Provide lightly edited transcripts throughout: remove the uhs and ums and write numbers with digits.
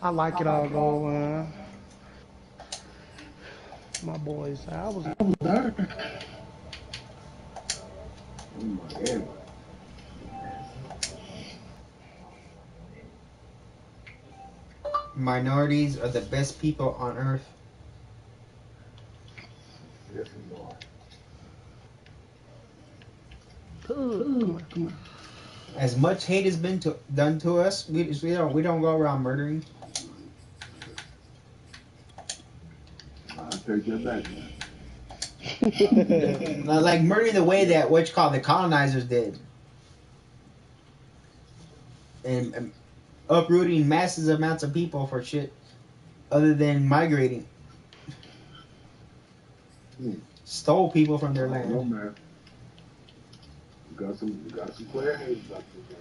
I like it all though, man. My boys, I was there. Oh my God. Minorities are the best people on earth. Yes, we are. Come on, come on. As much hate has been done to us, we don't go around murdering. I take that back, man. Not like murdering the way that what you call the colonizers did, and uprooting massive amounts of people for shit other than migrating. Stole people from their land. No, man. You got some player haters out there.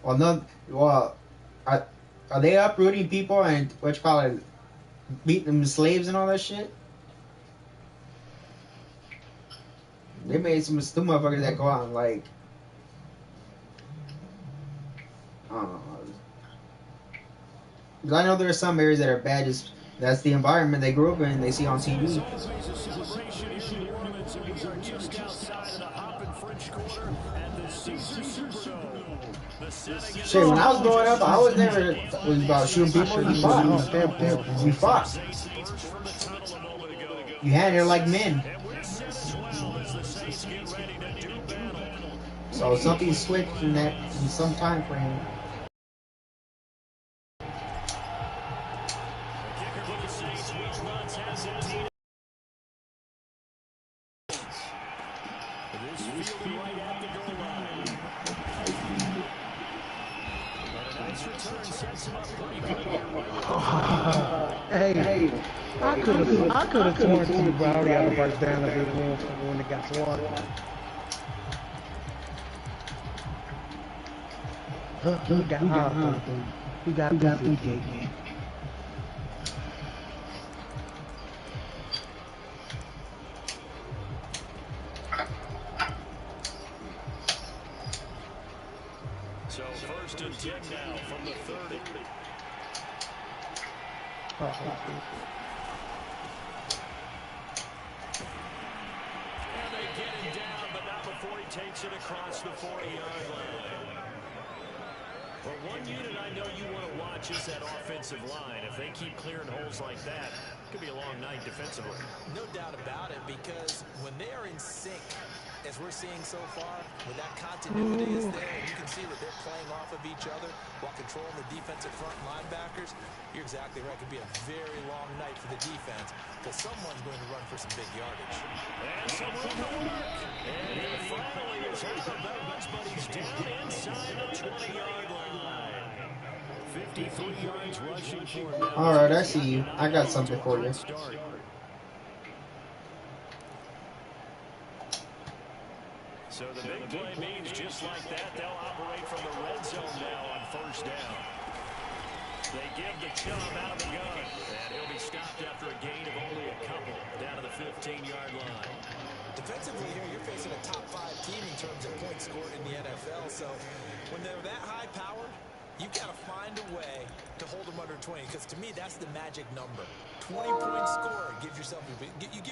Well, no, well, are they uprooting people and what you call it, beating them slaves and all that shit? They made some stupid motherfuckers that go out and like, I don't know. Because I know there are some areas that are bad. Just that's the environment they grew up in. They see on TV. Shit, when I was growing up, I was never was about shooting people. You fought. We fought. You handled it like men. So something switched in some time frame. Hey, I could have torn some Brownie out of first down if it went when it got to one. He got PK. So 1st and 10 now from the 30. And they get him down, but not before he takes it across the 40-yard line. Well, one unit I know you want to watch is that offensive line. If they keep clearing holes like that, it could be a long night defensively. No doubt about it, because when they are in sync, as we're seeing so far, when that continuity is there, and you can see that they're playing off of each other while controlling the defensive front linebackers, you're exactly right. It could be a very long night for the defense, because someone's going to run for some big yardage. And some room to work. And he finally is over bounds, but he's down inside the 20-yard line. 53 yards rushing for him. All right, I see you. I got something for you. So the big play means just like that, they'll operate from the red zone now on 1st down. They give the Chubb out of the gun, and he'll be stopped after a gain of only a couple down to the 15-yard line. Defensively here, you're facing a top 5 team in terms of points scored in the NFL, so when they're that high-powered, you've got to find a way to hold them under 20, because to me, that's the magic number. 20-point score, you give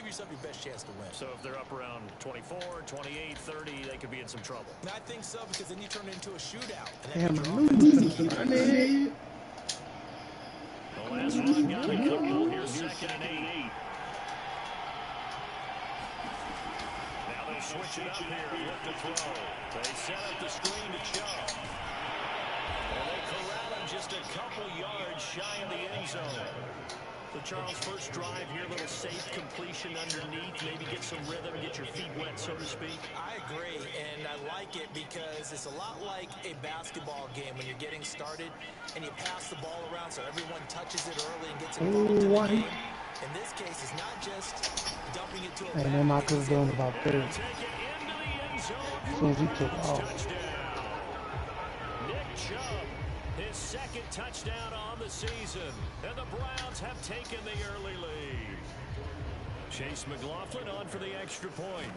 yourself your best chance to win. So if they're up around 24, 28, 30, they could be in some trouble. And I think so, because then you turn it into a shootout. Damn, losing. The last run got a couple. Here's 2nd and 8. Now they'll switch it up here. Look to throw. They set up the screen to Chubb. And they corral him just a couple yards shy of the end zone. So Charles, first drive here, little safe completion underneath, maybe get some rhythm, get your feet wet, so to speak. I agree, and I like it because it's a lot like a basketball game when you're getting started and you pass the ball around so everyone touches it early and gets involved in the game. In this case, it's not just dumping it to a and then I could have done about 30. As soon as he took off. Nick Chubb, his 2nd touchdown on the season, and the Browns have taken the early lead. Chase McLaughlin on for the extra point.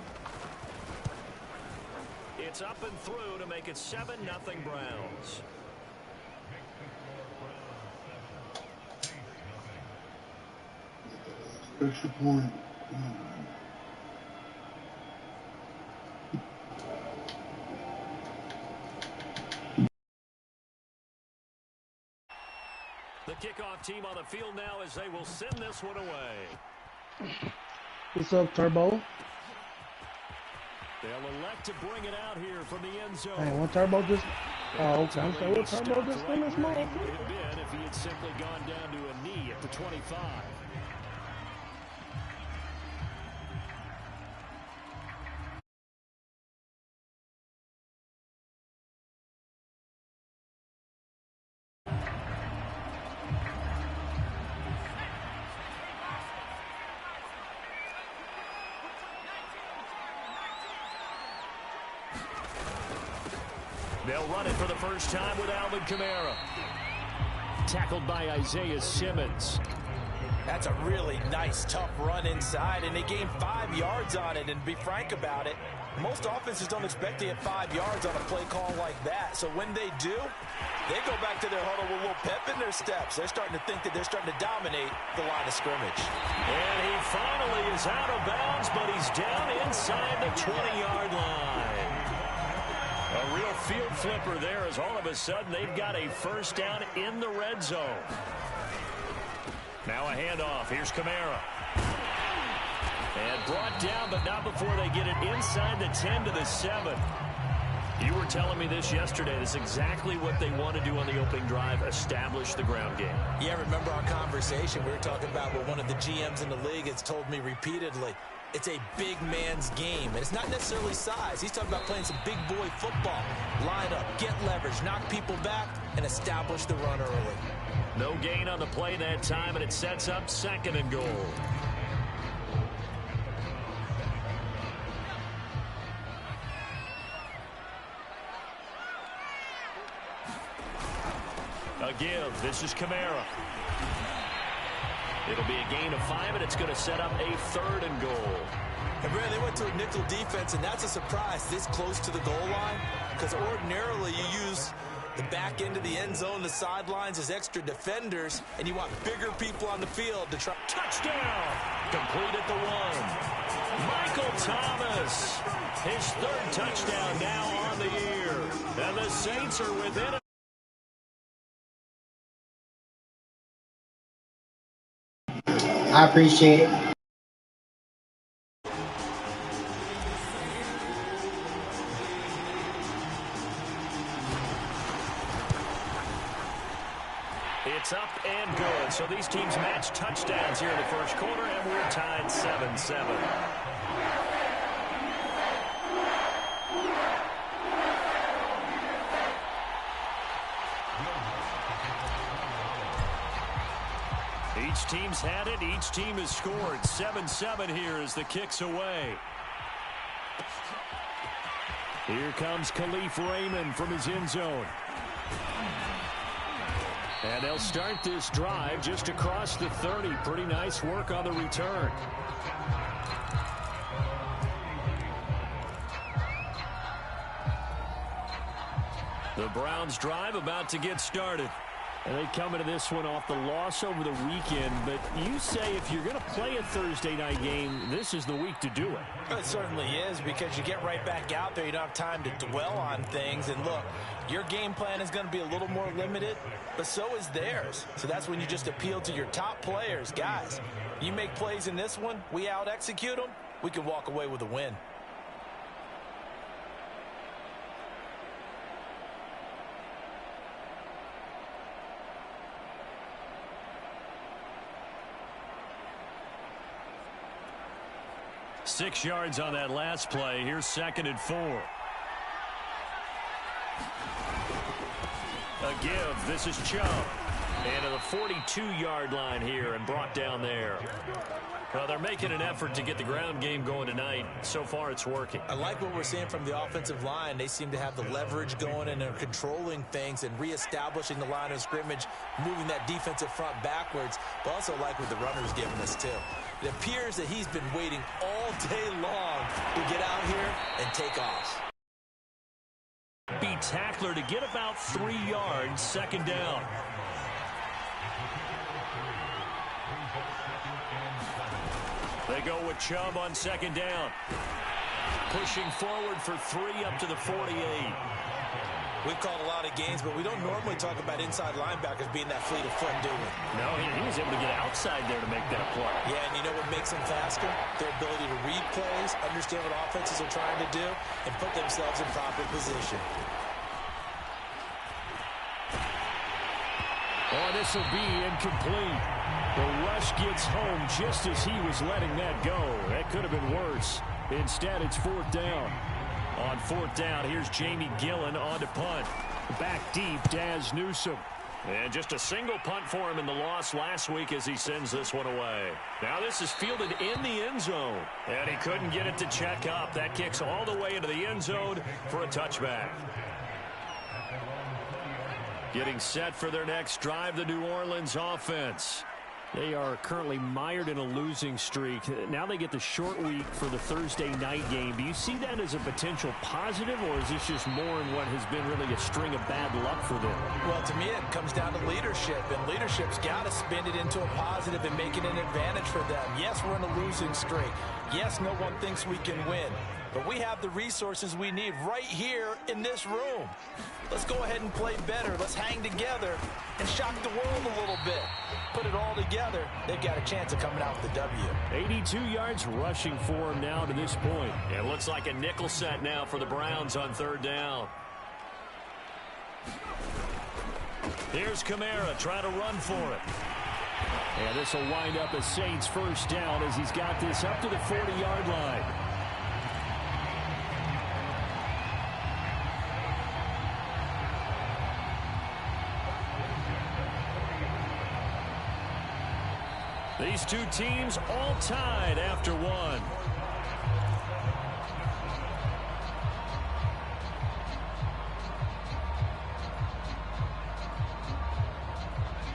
It's up and through to make it 7-0 Browns. Extra point. The kickoff team on the field now as they will send this one away. What's up, Turbo? They'll elect to bring it out here from the end zone. Hey, what Turbo just... Oh, okay. I'm saying, what Turbo just in this would motherfucker? have been if he had simply gone down to a knee at the 25. They'll run it for the first time with Alvin Kamara. Tackled by Isaiah Simmons. That's a really nice, tough run inside, and they gained 5 yards on it. And to be frank about it, most offenses don't expect to get 5 yards on a play call like that. So when they do, they go back to their huddle with a little pep in their steps. They're starting to think that they're starting to dominate the line of scrimmage. And he finally is out of bounds, but he's down inside the 20-yard line. A real field flipper there as all of a sudden they've got a first down in the red zone. Now a handoff. Here's Kamara. And brought down, but not before they get it inside the 10 to the 7. You were telling me this yesterday. This is exactly what they want to do on the opening drive, establish the ground game. Yeah, remember our conversation? We were talking about what one of the GMs in the league has told me repeatedly. It's a big man's game, and it's not necessarily size. He's talking about playing some big boy football. Line up, get leverage, knock people back, and establish the run early. No gain on the play that time, and it sets up 2nd and goal. A give. This is Kamara. It'll be a gain of 5, and it's going to set up a 3rd and goal. And Brad, they went to a nickel defense, and that's a surprise this close to the goal line, because ordinarily you use the back end of the end zone, the sidelines as extra defenders, and you want bigger people on the field to try. Touchdown! Complete at the 1. Michael Thomas, his 3rd touchdown now on the year. And the Saints are within it. I appreciate it. It's up and good. So these teams match touchdowns here in the first quarter, and we're tied 7-7. Each team's had it. Each team has scored. 7-7 here as the kick's away. Here comes Khalif Raymond from his end zone. And they'll start this drive just across the 30. Pretty nice work on the return. The Browns drive about to get started. And they come into this one off the loss over the weekend. But you say if you're going to play a Thursday night game, this is the week to do it. It certainly is, because you get right back out there. You don't have time to dwell on things. And look, your game plan is going to be a little more limited, but so is theirs. So that's when you just appeal to your top players. Guys, you make plays in this one, we out-execute them, we can walk away with a win. Six yards on that last play. Here's 2nd and 4. A give. This is Chubb. And to the 42-yard line here and brought down there. Well, they're making an effort to get the ground game going tonight. So far, it's working. I like what we're seeing from the offensive line. They seem to have the leverage going, and they're controlling things and reestablishing the line of scrimmage, moving that defensive front backwards. But also like what the runner's giving us, too. It appears that he's been waiting all day long to get out here and take off. Be tackler to get about 3 yards, second down. They go with Chubb on second down. Pushing forward for 3 up to the 48. We've called a lot of games, but we don't normally talk about inside linebackers being that fleet of foot, do we? No, he was able to get outside there to make that play. Yeah, and you know what makes them faster? Their ability to read plays, understand what offenses are trying to do, and put themselves in proper position. Oh, this will be incomplete. The rush gets home just as he was letting that go. That could have been worse. Instead, it's fourth down. On fourth down, here's Jamie Gillen on to punt. Back deep, Daz Newsome. And just a single punt for him in the loss last week as he sends this one away. Now this is fielded in the end zone. And he couldn't get it to check up. That kicks all the way into the end zone for a touchback. Getting set for their next drive, the New Orleans offense. They are currently mired in a losing streak. Now they get the short week for the Thursday night game. Do you see that as a potential positive, or is this just more in what has been really a string of bad luck for them? Well, to me, it comes down to leadership, and leadership's got to spin it into a positive and make it an advantage for them. Yes, we're in a losing streak. Yes, no one thinks we can win, but we have the resources we need right here in this room. Let's go ahead and play better. Let's hang together and shock the world a little bit. Put it all together, they've got a chance of coming out with the W. 82 yards rushing for him now to this point. It looks like a nickel set now for the Browns on third down. Here's Kamara trying to run for it. And this will wind up as Saints first down as he's got this up to the 40-yard line. These two teams all tied after one.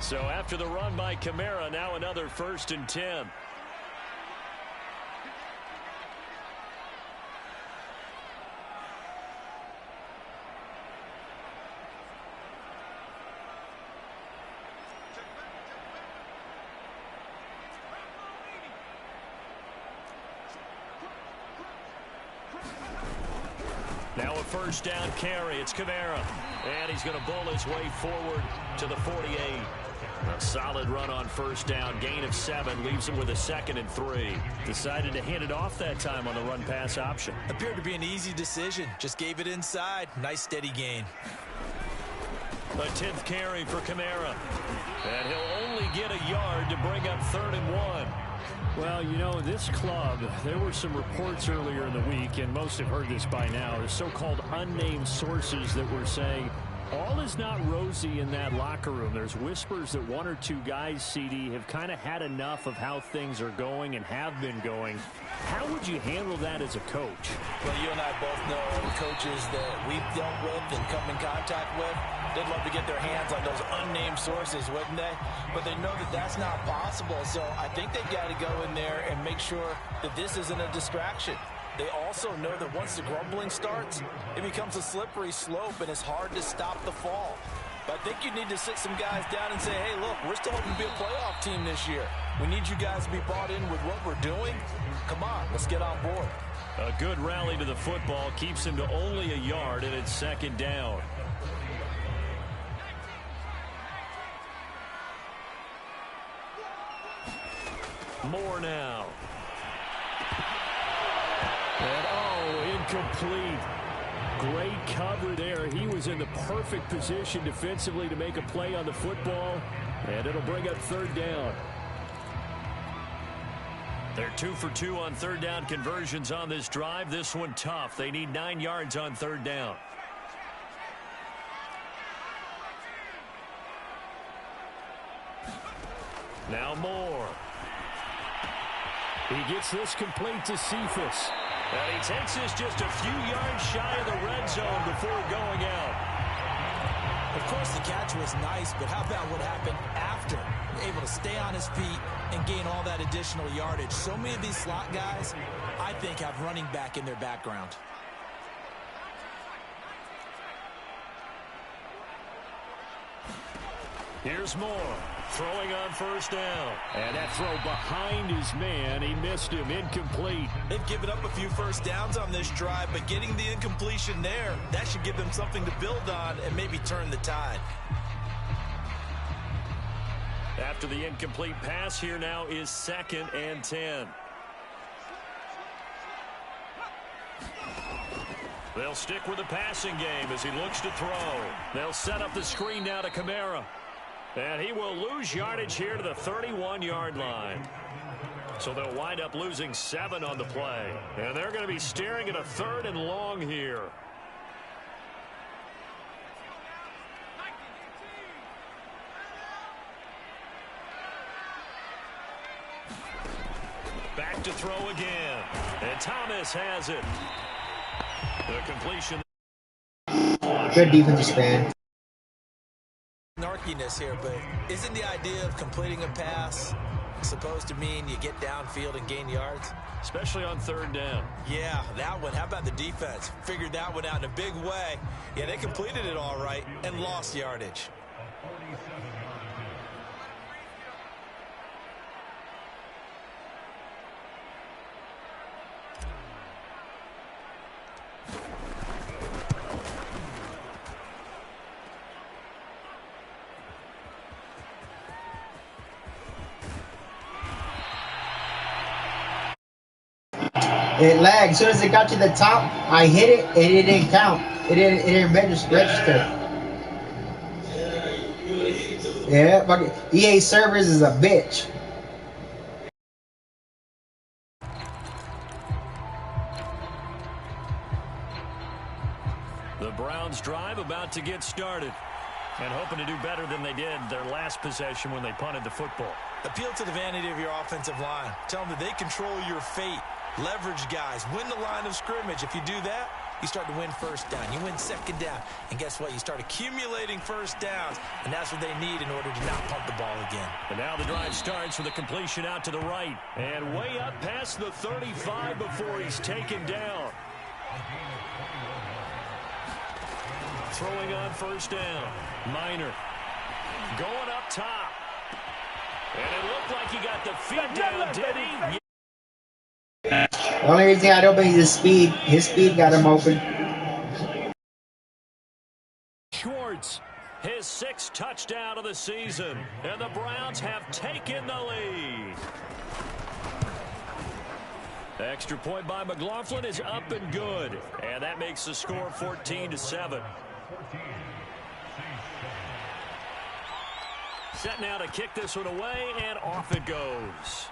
So after the run by Kamara, now another 1st and 10. Now a first down carry. It's Kamara. And he's going to bull his way forward to the 48. A solid run on first down. Gain of 7. Leaves him with a 2nd and 3. Decided to hand it off that time on the run-pass option. Appeared to be an easy decision. Just gave it inside. Nice steady gain. A 10th carry for Kamara. And he'll only get a yard to bring up 3rd and 1. Well, you know, this club, there were some reports earlier in the week, and most have heard this by now, the so-called unnamed sources that were saying all is not rosy in that locker room. There's whispers that 1 or 2 guys, CD, have kind of had enough of how things are going and have been going. How would you handle that as a coach? Well, you and I both know the coaches that we've dealt with and come in contact with, they'd love to get their hands on those unnamed sources, wouldn't they? But they know that that's not possible, so I think they've got to go in there and make sure that this isn't a distraction. They also know that once the grumbling starts, it becomes a slippery slope, and it's hard to stop the fall. But I think you need to sit some guys down and say, hey, look, we're still hoping to be a playoff team this year. We need you guys to be bought in with what we're doing. Come on, let's get on board. A good rally to the football keeps him to only a yard, and it's 2nd down. More now. And incomplete. Great cover there. He was in the perfect position defensively to make a play on the football, and it'll bring up 3rd down. They're 2 for 2 on 3rd down conversions on this drive. This one tough. They need 9 yards on 3rd down. Now Moore. He gets this complete to Cephas. And he takes this just a few yards shy of the red zone before going out. Of course, the catch was nice, but how about what happened after? Able to stay on his feet and gain all that additional yardage. So many of these slot guys, I think, have running back in their background. Here's Moore throwing on first down. And that throw behind his man. He missed him. Incomplete. They've given up a few first downs on this drive, but getting the incompletion there, that should give them something to build on and maybe turn the tide. After the incomplete pass, here now is 2nd and 10. They'll stick with the passing game as he looks to throw. They'll set up the screen now to Kamara. And he will lose yardage here to the 31-yard line. So they'll wind up losing 7 on the play. And they're going to be staring at a 3rd and long here. Back to throw again. And Thomas has it. The completion. Good defensive stand. Narkiness here, but isn't the idea of completing a pass supposed to mean you get downfield and gain yards? Especially on 3rd down. Yeah, that one. How about the defense? Figured that one out in a big way. Yeah, they completed it all right and lost yardage. It lagged. As soon as it got to the top, I hit it and it didn't count. It didn't register. Yeah, fucking EA servers is a bitch. The Browns drive about to get started. And hoping to do better than they did their last possession when they punted the football. Appeal to the vanity of your offensive line. Tell them that they control your fate. Leverage guys. Win the line of scrimmage. If you do that, you start to win first down. You win 2nd down. And guess what? You start accumulating first downs. And that's what they need in order to not punt the ball again. And now the drive starts with a completion out to the right. And way up past the 35 before he's taken down. Throwing on first down. Minor. Going up top. And it looked like he got the feet down, did he? The only reason I don't believe his speed got him open. Schwartz, his 6th touchdown of the season. And the Browns have taken the lead. Extra point by McLaughlin is up and good. And that makes the score 14-7. Set now to kick this one away, and off it goes.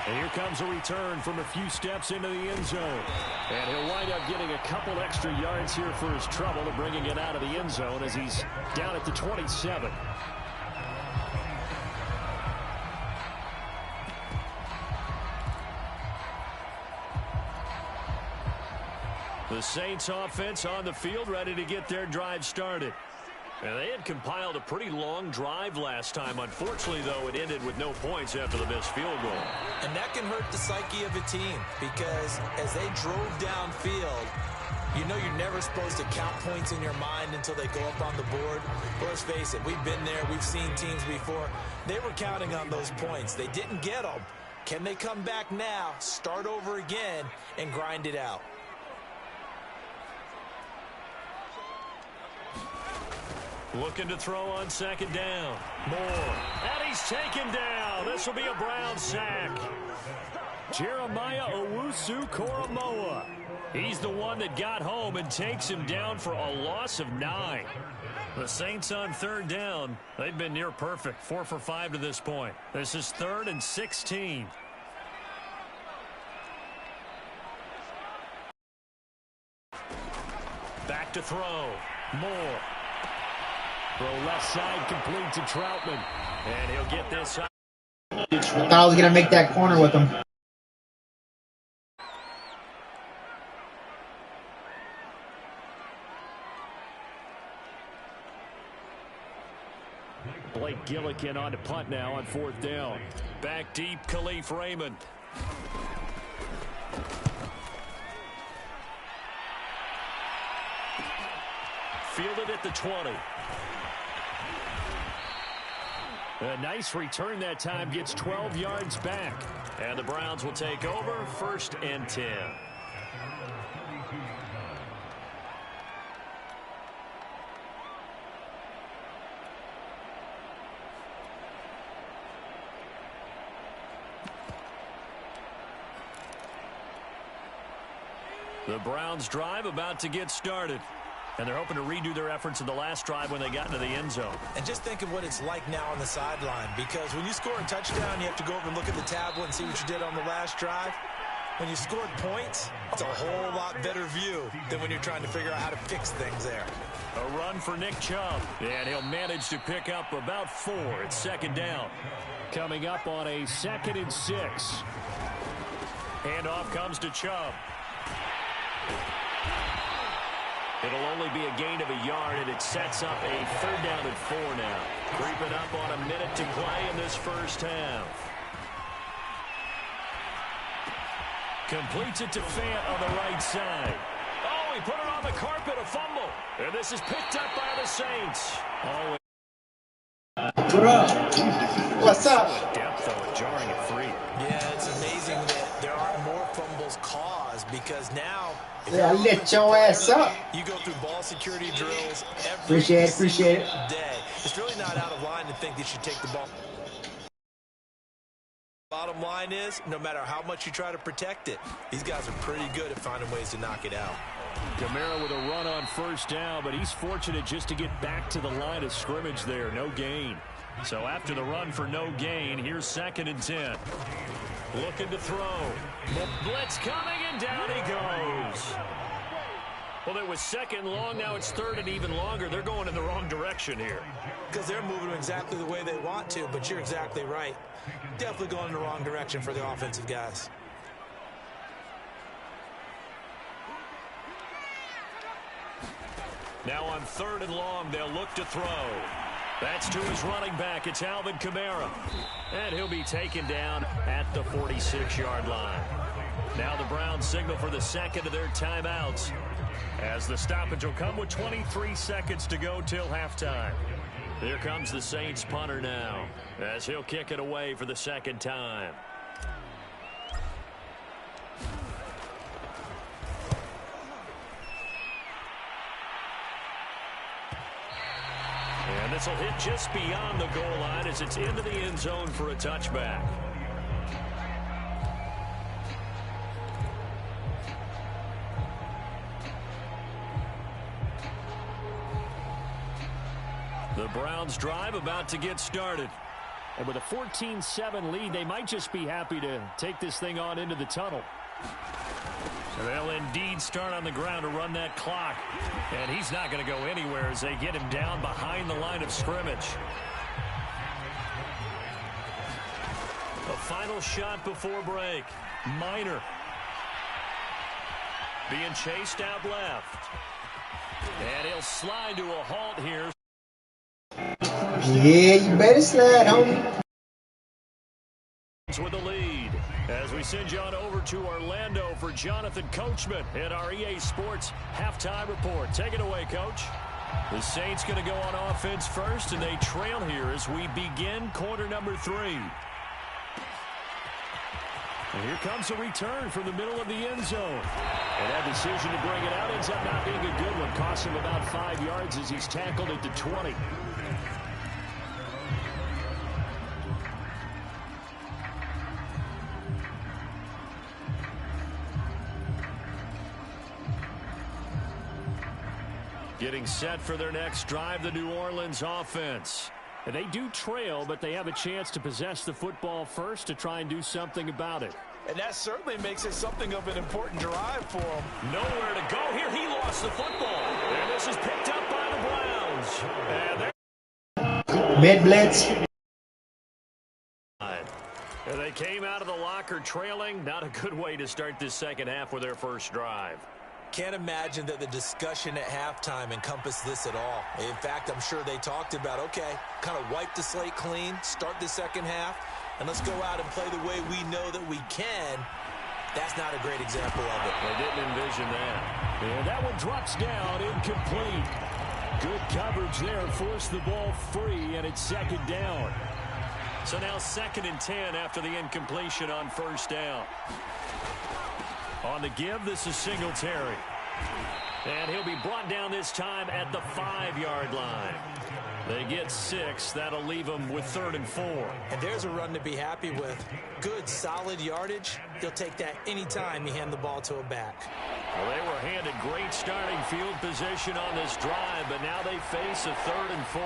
And here comes a return from a few steps into the end zone. And he'll wind up getting a couple extra yards here for his trouble to bringing it out of the end zone as he's down at the 27. The Saints offense on the field ready to get their drive started. And they had compiled a pretty long drive last time. Unfortunately, though, it ended with no points after the missed field goal. And that can hurt the psyche of a team because as they drove downfield, you know you're never supposed to count points in your mind until they go up on the board. But let's face it, we've been there. We've seen teams before. They were counting on those points. They didn't get them. Can they come back now, start over again, and grind it out? Looking to throw on 2nd down. Moore. And he's taken down. This will be a Brown sack. Jeremiah Owusu-Koramoah. He's the one that got home and takes him down for a loss of 9. The Saints on 3rd down. They've been near perfect. 4 for 5 to this point. This is 3rd and 16. Back to throw. Moore. Throw left side complete to Troutman. And he'll get this up. I thought I was going to make that corner with him. Blake Gillikin on to punt now on 4th down. Back deep, Khalif Raymond. fielded at the 20. A nice return that time, gets 12 yards back. And the Browns will take over, 1st and 10. The Browns drive about to get started. And they're hoping to redo their efforts in the last drive when they got into the end zone. And just think of what it's like now on the sideline, because when you score a touchdown, you have to go over and look at the tablet and see what you did on the last drive. When you scored points, it's a whole lot better view than when you're trying to figure out how to fix things there. A run for Nick Chubb, and he'll manage to pick up about 4. It's 2nd down. Coming up on a 2nd and 6. Handoff comes to Chubb. It'll only be a gain of a yard, and it sets up a 3rd down and 4 now. Creeping up on a minute to play in this first half. Completes it to Fant on the right side. Oh, he put it on the carpet, a fumble. And this is picked up by the Saints. Oh, What up? What's up? depth, though, jarring it free. Yeah, it's amazing that there aren't more fumbles caused, because now Yeah, let your ass up. you go through ball security drills every Appreciate it. day. It's really not out of line to think they should take the ball. Bottom line is, no matter how much you try to protect it, these guys are pretty good at finding ways to knock it out. Kamara with a run on 1st down, but he's fortunate just to get back to the line of scrimmage there. No gain. So after the run for no gain, here's 2nd and 10. Looking to throw. Blitz coming, and down he goes. Well, it was 2nd long. Now it's 3rd and even longer. They're going in the wrong direction here. Because they're moving exactly the way they want to, but you're exactly right. Definitely going in the wrong direction for the offensive guys. Now on 3rd and long, they'll look to throw. That's to his running back. It's Alvin Kamara. And he'll be taken down at the 46-yard line. Now the Browns signal for the 2nd of their timeouts, as the stoppage will come with 23 seconds to go till halftime. Here comes the Saints punter now, as he'll kick it away for the 2nd time. And this will hit just beyond the goal line as it's into the end zone for a touchback. The Browns drive about to get started. And with a 14-7 lead, they might just be happy to take this thing on into the tunnel. They'll indeed start on the ground to run that clock. And he's not going to go anywhere as they get him down behind the line of scrimmage. A final shot before break. Minor. Being chased out left. And he'll slide to a halt here. Yeah, you better slide, homie. With the lead as we send you on over to Orlando for Jonathan Coachman in our EA Sports halftime report. Take it away, Coach. The Saints going to go on offense first, and they trail here as we begin quarter number 3. And here comes a return from the middle of the end zone. And that decision to bring it out ends up not being a good one. Costs him about 5 yards as he's tackled at the 20. Getting set for their next drive, the New Orleans offense. And they do trail, but they have a chance to possess the football first to try and do something about it. And that certainly makes it something of an important drive for him. Nowhere to go here. He lost the football. And this is picked up by the Browns. Mid blitz. And they came out of the locker trailing. Not a good way to start this second half with their first drive. Can't imagine that the discussion at halftime encompassed this at all. In fact, I'm sure they talked about, okay, kind of wipe the slate clean, start the second half, and let's go out and play the way we know that we can. That's not a great example of it. They didn't envision that. And that one drops down, incomplete. Good coverage there. Forced the ball free, and it's second down. So now 2nd and 10 after the incompletion on first down. On the give, this is Singletary. And he'll be brought down this time at the 5-yard line. They get 6. That'll leave them with 3rd and 4. And there's a run to be happy with. Good, solid yardage. He'll take that anytime you hand the ball to a back. Well, they were handed great starting field position on this drive, but now they face a 3rd and 4.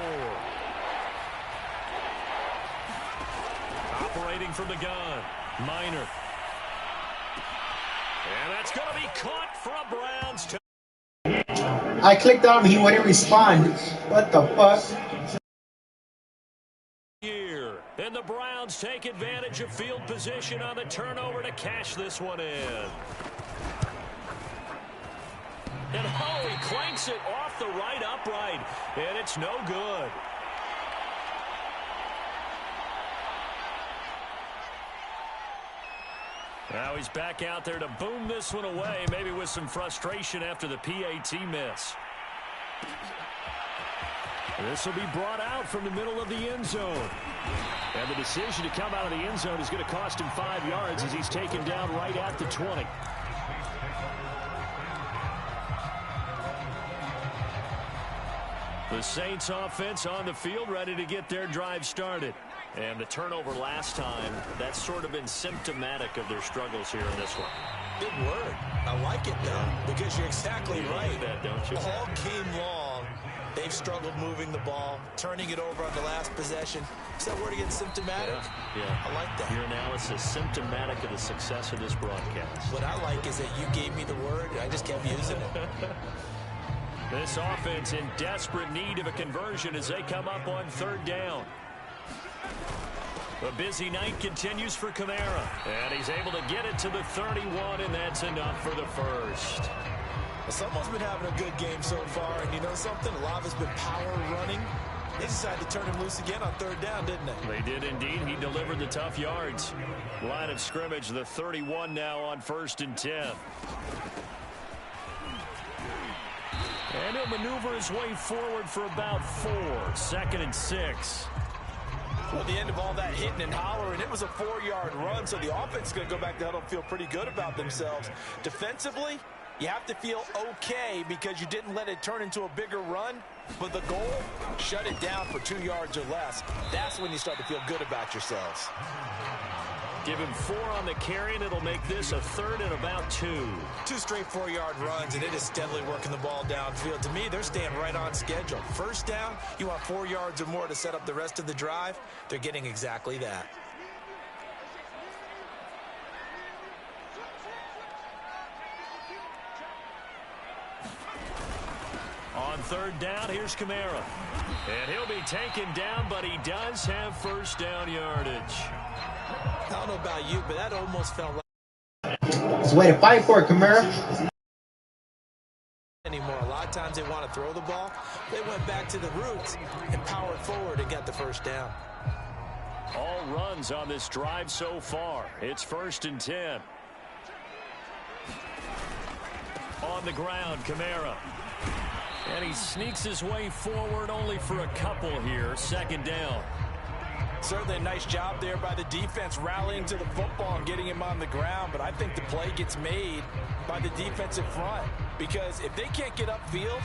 Operating from the gun, Minor. And that's going to be caught for a Browns touchdown. I clicked on him, he wouldn't respond. What the fuck? Here, and the Browns take advantage of field position on the turnover to cash this one in. And oh, he clanks it off the right upright, and it's no good. Now he's back out there to boom this one away, maybe with some frustration after the PAT miss. This will be brought out from the middle of the end zone. And the decision to come out of the end zone is going to cost him 5 yards as he's taken down right at the 20. The Saints offense on the field, ready to get their drive started. And the turnover last time, that's sort of been symptomatic of their struggles here in this one. Good word. I like it, though, because you're exactly right. Like that, don't you? All game long, they've struggled moving the ball, turning it over on the last possession. Is that word again, symptomatic? Yeah. I like that. Your analysis, symptomatic of the success of this broadcast. What I like is that you gave me the word, and I just kept using it. This offense in desperate need of a conversion as they come up on 3rd down. A busy night continues for Kamara, and he's able to get it to the 31, and that's enough for the first. Well, someone's been having a good game so far, and you know something? A lot of it's been power running. They decided to turn him loose again on 3rd down, didn't they? They did indeed. He delivered the tough yards. Line of scrimmage, the 31 now on 1st and 10. And he'll maneuver his way forward for about 4. 2nd and 6. Well, at the end of all that hitting and hollering, it was a 4-yard run, so the offense is going to go back to huddle and feel pretty good about themselves. Defensively, you have to feel okay because you didn't let it turn into a bigger run, but the goal, shut it down for 2 yards or less. That's when you start to feel good about yourselves. Give him 4 on the carry, and it'll make this a 3rd and about 2. 2 straight 4-yard runs, and it is steadily working the ball downfield. To me, they're staying right on schedule. First down, you want 4 yards or more to set up the rest of the drive. They're getting exactly that. On 3rd down, here's Kamara. And he'll be taken down, but he does have first down yardage. I don't know about you, but that almost felt like It's a way to fight for it, Kamara. anymore. A lot of times they want to throw the ball. They went back to the roots and powered forward and got the first down. All runs on this drive so far. It's 1st and 10. On the ground, Kamara. And he sneaks his way forward only for a couple here. 2nd down. Certainly a nice job there by the defense rallying to the football and getting him on the ground, but I think the play gets made by the defensive front because if they can't get upfield,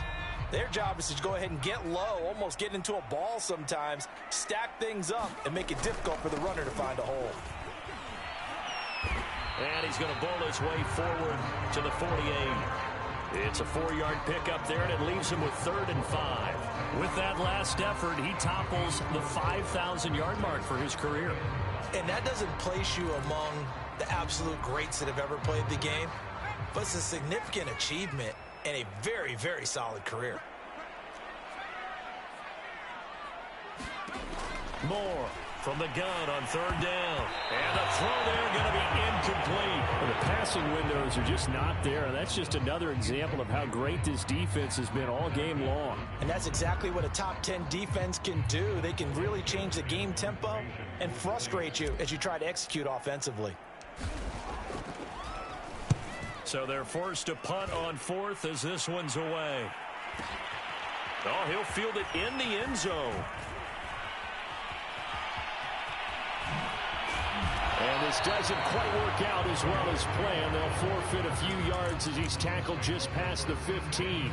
their job is to go ahead and get low, almost get into a ball sometimes, stack things up, and make it difficult for the runner to find a hole. And he's going to bowl his way forward to the 48. It's a 4-yard pickup there, and it leaves him with 3rd and 5. With that last effort, he topples the 5,000-yard mark for his career. And that doesn't place you among the absolute greats that have ever played the game, but it's a significant achievement and a very, very solid career. Moore from the gun on 3rd down. And the throw there going to be incomplete. Well, the passing windows are just not there. And that's just another example of how great this defense has been all game long. And that's exactly what a top 10 defense can do. They can really change the game tempo and frustrate you as you try to execute offensively. So they're forced to punt on 4th as this one's away. Oh, he'll field it in the end zone. And this doesn't quite work out as well as planned. They'll forfeit a few yards as he's tackled just past the 15.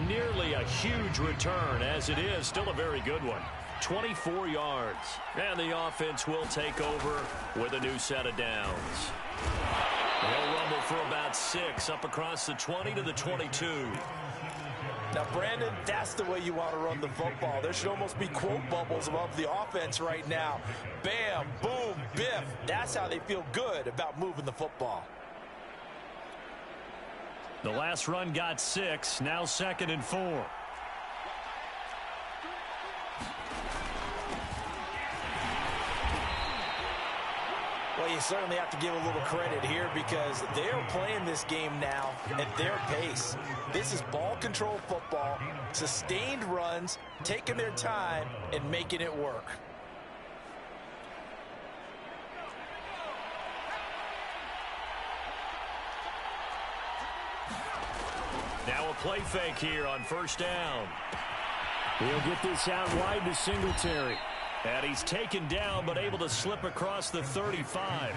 Nearly a huge return as it is. Still a very good one. 24 yards. And the offense will take over with a new set of downs. They'll rumble for about 6 up across the 20 to the 22. Now, Brandon, that's the way you want to run the football. There should almost be quote bubbles above the offense right now. Bam, boom, biff. That's how they feel good about moving the football. The last run got 6. Now 2nd and 4. Well, you certainly have to give a little credit here because they're playing this game now at their pace. This is ball control football, sustained runs, taking their time, and making it work. Now a play fake here on 1st down. He'll get this out wide to Singletary. And he's taken down, but able to slip across the 35.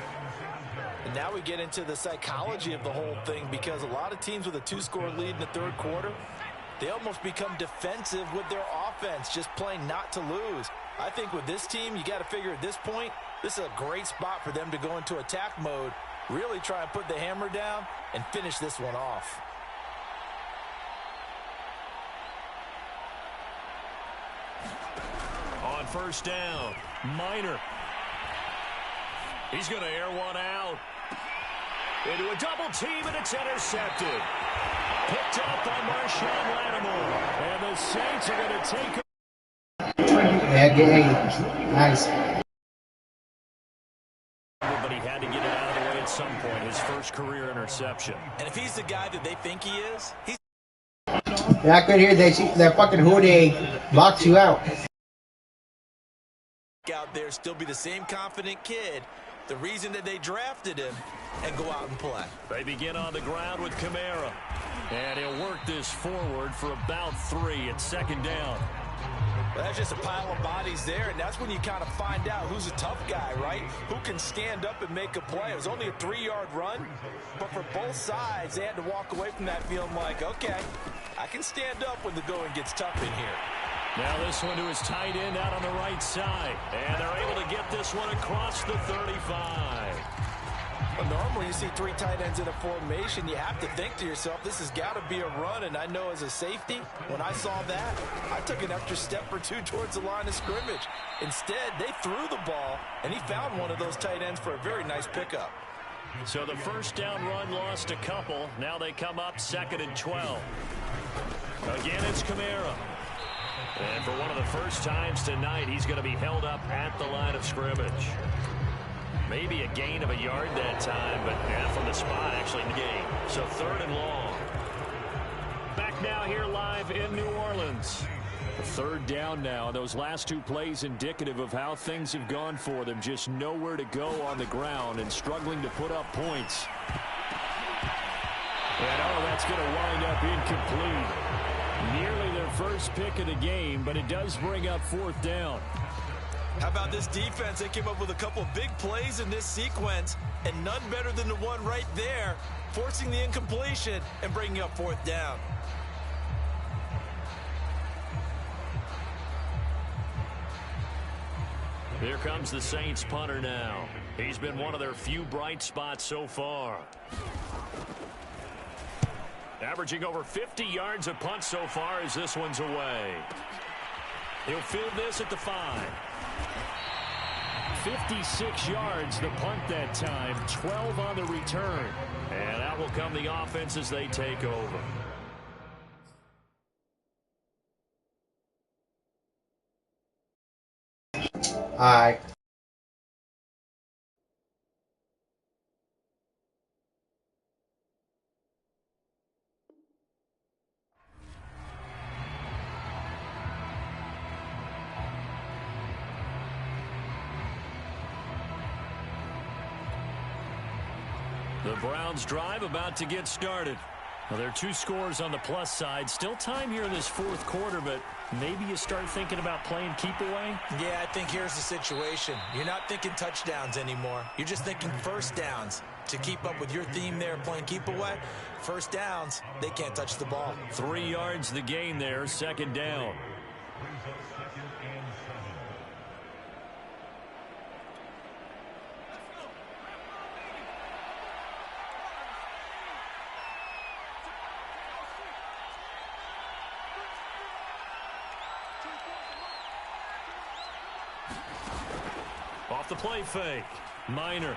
And now we get into the psychology of the whole thing because a lot of teams with a 2-score lead in the 3rd quarter, they almost become defensive with their offense, just playing not to lose. I think with this team, you got to figure at this point, this is a great spot for them to go into attack mode, really try and put the hammer down and finish this one off. On 1st down, Minor. He's going to air one out. Into a double team, and it's intercepted. Picked up by Marshawn Lattimore. And the Saints are going to take Nice. But he had to get it out of the way at some point. His first career interception. And if he's the guy that they think he is, he's Back right here, that fucking Houday blocks you out. out there, still be the same confident kid. The reason that they drafted him and go out and play. They begin on the ground with Kamara. And he'll work this forward for about 3 at 2nd down. Well, that's just a pile of bodies there, and that's when you kind of find out who's a tough guy, right? Who can stand up and make a play. It was only a 3-yard run, but for both sides, they had to walk away from that feeling like, okay, I can stand up when the going gets tough in here. Now this one to his tight end out on the right side. And they're able to get this one across the 35. Well, normally you see 3 tight ends in a formation, you have to think to yourself, this has got to be a run. And I know as a safety, when I saw that, I took an extra step or 2 towards the line of scrimmage. Instead, they threw the ball, and he found one of those tight ends for a very nice pickup. So the 1st down run lost a couple. Now they come up 2nd and 12. Again, it's Kamara. And for one of the first times tonight, he's going to be held up at the line of scrimmage. Maybe a gain of a yard that time, but from the spot, actually, in the game. So 3rd and long. Back now here live in New Orleans. 3rd down now. Those last 2 plays indicative of how things have gone for them. Just nowhere to go on the ground and struggling to put up points. And that's going to wind up incomplete. Nearly their first pick of the game, but it does bring up 4th down. How about this defense? They came up with a couple of big plays in this sequence, and none better than the one right there, forcing the incompletion and bringing up 4th down. Here comes the Saints punter now. He's been one of their few bright spots so far. Averaging over 50 yards a punt so far as this one's away. He'll field this at the 5. 56 yards the punt that time, 12 on the return. And out will come the offense as they take over. All right. The Browns drive about to get started. Well, there are 2 scores on the plus side. Still time here in this fourth quarter, but maybe you start thinking about playing keep away? Yeah, I think here's the situation. You're not thinking touchdowns anymore. You're just thinking first downs. To keep up with your theme there, playing keep away, first downs, they can't touch the ball. 3 yards the gain there, second down. Off the play fake. Minor.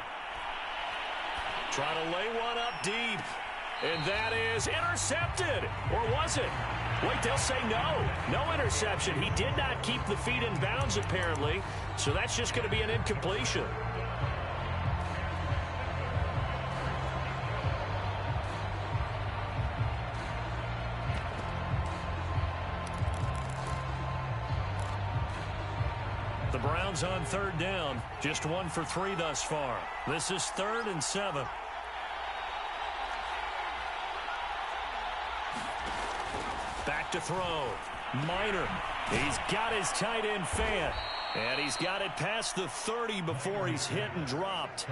Trying to lay one up deep. And that is intercepted. Or was it? Wait, they'll say no. No interception. He did not keep the feet in bounds, apparently. So that's just going to be an incompletion. The Browns on third down. Just 1 for 3 thus far. This is 3rd and 7. Back to throw. Minor. He's got his tight end fan. And he's got it past the 30 before he's hit and dropped.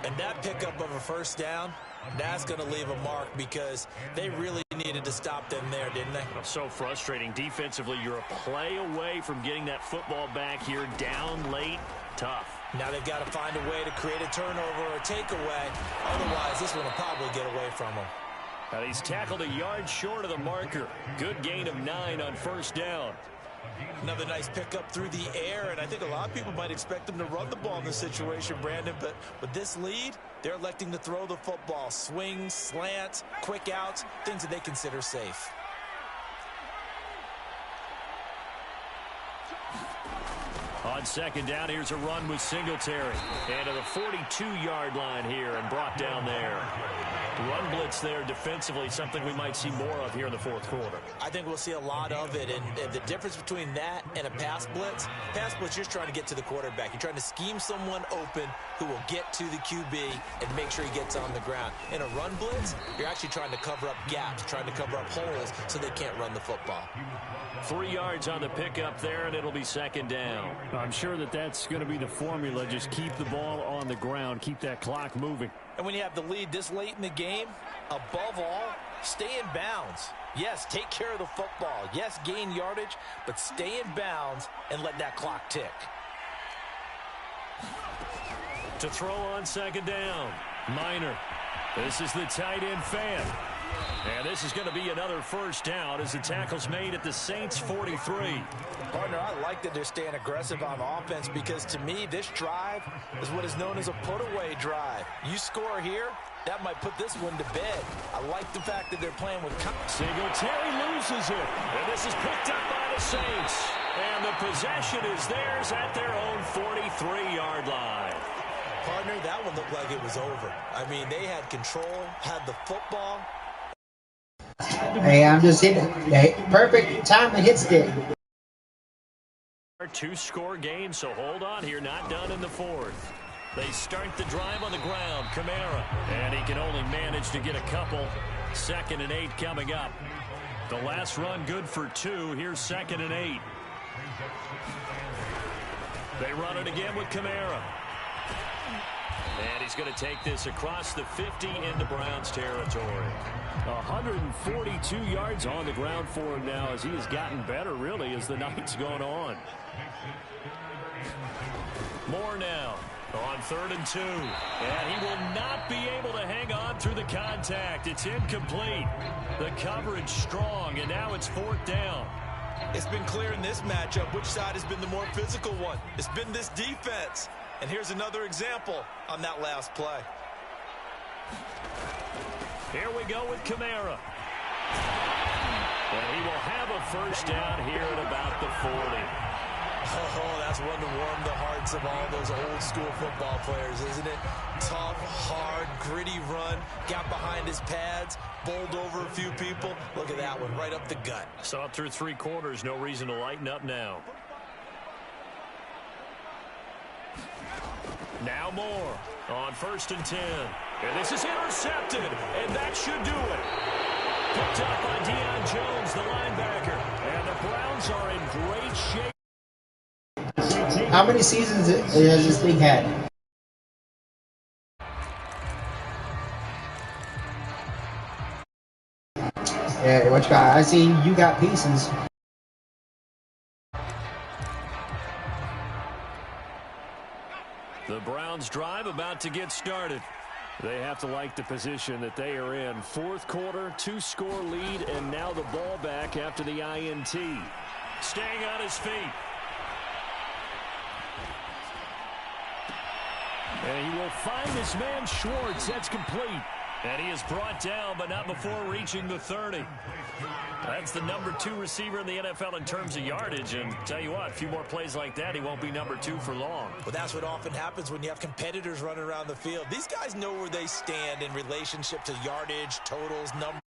And that pickup of a first down, that's going to leave a mark because they really needed to stop them there, didn't they? So frustrating. Defensively, you're a play away from getting that football back here down late. Tough. Now they've got to find a way to create a turnover or a takeaway. Otherwise, this one will probably get away from them. And he's tackled a yard short of the marker. Good gain of 9 on first down. Another nice pickup through the air, and I think a lot of people might expect them to run the ball in this situation, Brandon, but with this lead, they're electing to throw the football. Swings, slants, quick outs, things that they consider safe. On second down, here's a run with Singletary. And to the 42-yard line here and brought down there. Run blitz there defensively, something we might see more of here in the fourth quarter. I think we'll see a lot of it, and the difference between that and a pass blitz, you're just trying to get to the quarterback. You're trying to scheme someone open who will get to the QB and make sure he gets on the ground. In a run blitz, you're actually trying to cover up gaps, trying to cover up holes so they can't run the football. 3 yards on the pickup there, and it'll be second down. I'm sure that's going to be the formula. Just keep the ball on the ground, keep that clock moving. And when you have the lead this late in the game, above all, stay in bounds. Yes, take care of the football. Yes, gain yardage, but stay in bounds and let that clock tick. To throw on second down, Minor. This is the tight end fan. And this is going to be another first down as the tackle's made at the Saints' 43. Partner, I like that they're staying aggressive on offense because to me, this drive is what is known as a put-away drive. You score here, that might put this one to bed. I like the fact that they're playing with... Singletary loses it. And this is picked up by the Saints. And the possession is theirs at their own 43-yard line. Partner, that one looked like it was over. I mean, they had control, had the football. Hey, I'm just hitting. Hey, perfect time to hit stick. 2-score game, so hold on here. Not done in the fourth. They start the drive on the ground. Kamara. And he can only manage to get a couple. 2nd and 8 coming up. The last run good for 2. Here's 2nd and 8. They run it again with Kamara. And he's going to take this across the 50 into Browns territory. 142 yards on the ground for him now as he has gotten better, really, as the night's gone on. Moore now on 3rd and 2. And he will not be able to hang on through the contact. It's incomplete. The coverage strong, and now it's 4th down. It's been clear in this matchup which side has been the more physical one. It's been this defense. And here's another example on that last play. Here we go with Kamara. And he will have a first down here at about the 40. Oh, that's one to warm the hearts of all those old school football players, isn't it? Tough, hard, gritty run. Got behind his pads, bowled over a few people. Look at that one, right up the gut. Saw it through 3 quarters. No reason to lighten up now. Now Moore on 1st and 10. And this is intercepted, and that should do it. Picked up by Deion Jones, the linebacker. And the Browns are in great shape. How many seasons has this league had? Yeah, what you got? I see you got pieces. The Browns drive about to get started. They have to like the position that they are in. Fourth quarter, 2-score lead, and now the ball back after the INT. Staying on his feet. And he will find this man Schwartz. That's complete. And he is brought down, but not before reaching the 30. That's the number 2 receiver in the NFL in terms of yardage. And tell you what, a few more plays like that, he won't be number 2 for long. Well, that's what often happens when you have competitors running around the field. These guys know where they stand in relationship to yardage, totals, numbers.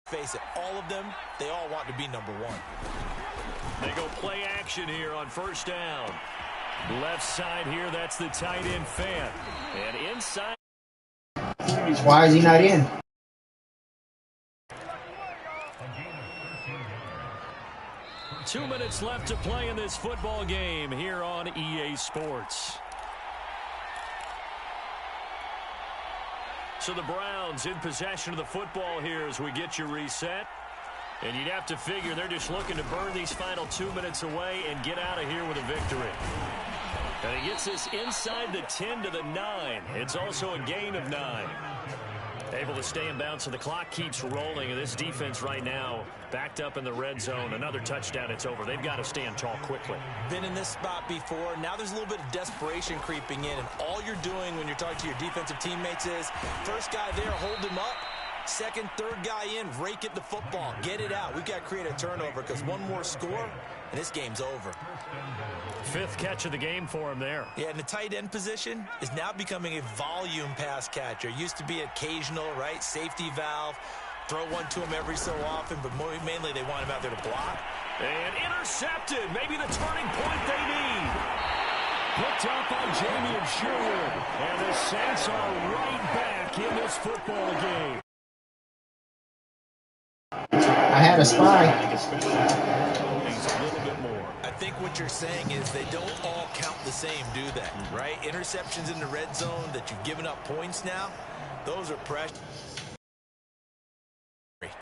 Face it, all of them, they all want to be number 1. They go play action here on first down. Left side here, that's the tight end Fant. And inside. Why is he not in? Two minutes left to play in this football game here on EA Sports. So the Browns in possession of the football here as we get you reset. And you'd have to figure they're just looking to burn these final 2 minutes away and get out of here with a victory. And he gets this inside the 10 to the 9. It's also a gain of 9. Able to stay in bounds, so the clock keeps rolling. And this defense right now backed up in the red zone. Another touchdown, it's over. They've got to stand tall quickly. Been in this spot before. Now there's a little bit of desperation creeping in. And all you're doing when you're talking to your defensive teammates is, first guy there, hold him up. Second, third guy in, rake at the football. Get it out. We've got to create a turnover because one more score, and this game's over. 5th catch of the game for him there. Yeah, and the tight end position is now becoming a volume pass catcher. Used to be occasional, right? Safety valve. Throw one to him every so often, but mainly they want him out there to block. And intercepted. Maybe the turning point they need. Picked up by Jamie and Sherwood. And the Saints are right back in this football game. I had a spy. A little bit more. I think what you're saying is they don't all count the same, do they? Right? Interceptions in the red zone that you've given up points now, those are pressure.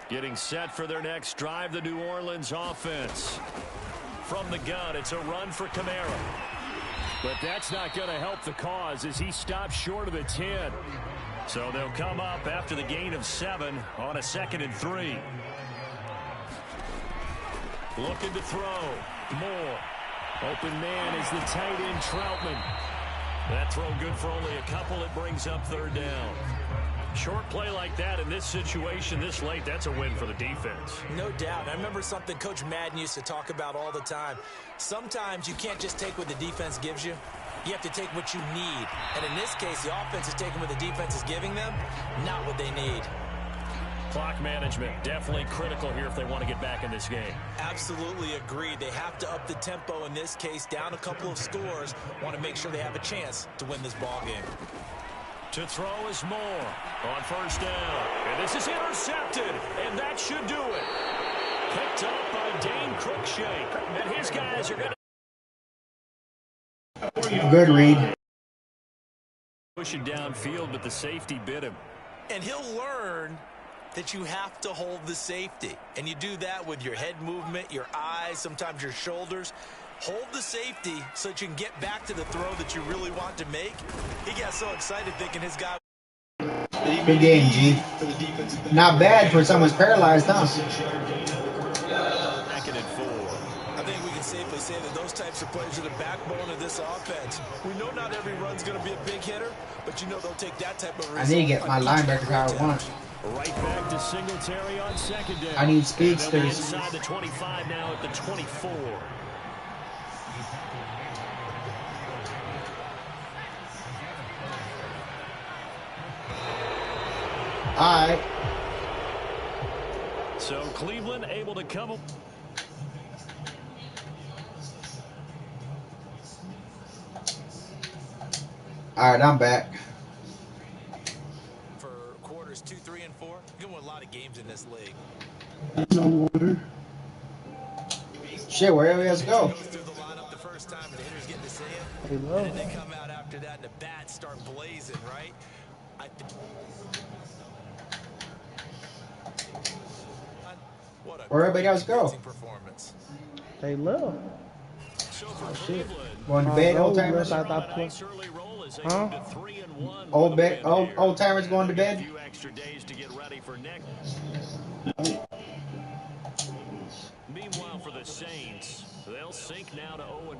Getting set for their next drive, the New Orleans offense. From the gun, it's a run for Kamara. But that's not going to help the cause as he stops short of the 10. So they'll come up after the gain of 7 on a 2nd and 3. Looking to throw. Moore. Open man is the tight end Troutman. That throw good for only a couple. It brings up 3rd down. Short play like that in this situation this late, that's a win for the defense. No doubt. I remember something Coach Madden used to talk about all the time. Sometimes you can't just take what the defense gives you. You have to take what you need. And in this case, the offense is taking what the defense is giving them, not what they need. Clock management, definitely critical here if they want to get back in this game. Absolutely agreed. They have to up the tempo in this case, down a couple of scores. Want to make sure they have a chance to win this ball game. To throw is Moore on first down. And this is intercepted, and that should do it. Picked up by Dane Cruikshank. And his guys are going to... Good read. Pushing downfield, but the safety bit him. And he'll learn that you have to hold the safety. And you do that with your head movement, your eyes, sometimes your shoulders. Hold the safety so that you can get back to the throw that you really want to make. He got so excited thinking his guy... Good game, G. Not bad for someone's paralyzed, huh? 2nd and 4. I think we can safely say that those types of plays are the backbone of this offense. We know not every run's going to be a big hitter, but you know they'll take that type of result. I need to get my linebacker how I want. Right back to Singletary on 2nd down. I need speedsters. Inside the 25 now at the 24. All right. So Cleveland able to come up. All right, I'm back. For quarters 2, 3, and 4. can win a lot of games in this league. No wonder. Shit, wherever he has to go. Goes through the lineup the first time, and the hitters getting to see him. They And love then they it. come out after that, and the bats start blazing, right? What a Where everybody else go? convincing performance. They love. So for Oh, shit. Cleveland, Going to bed, old Unless timers. I on a thought nice early roll as they Huh? move to 3-1 Old with a bed, win here. old timers going to And they'll get bed. a few extra days to get ready for next. Meanwhile, for the Saints, they'll sink now to 0-4.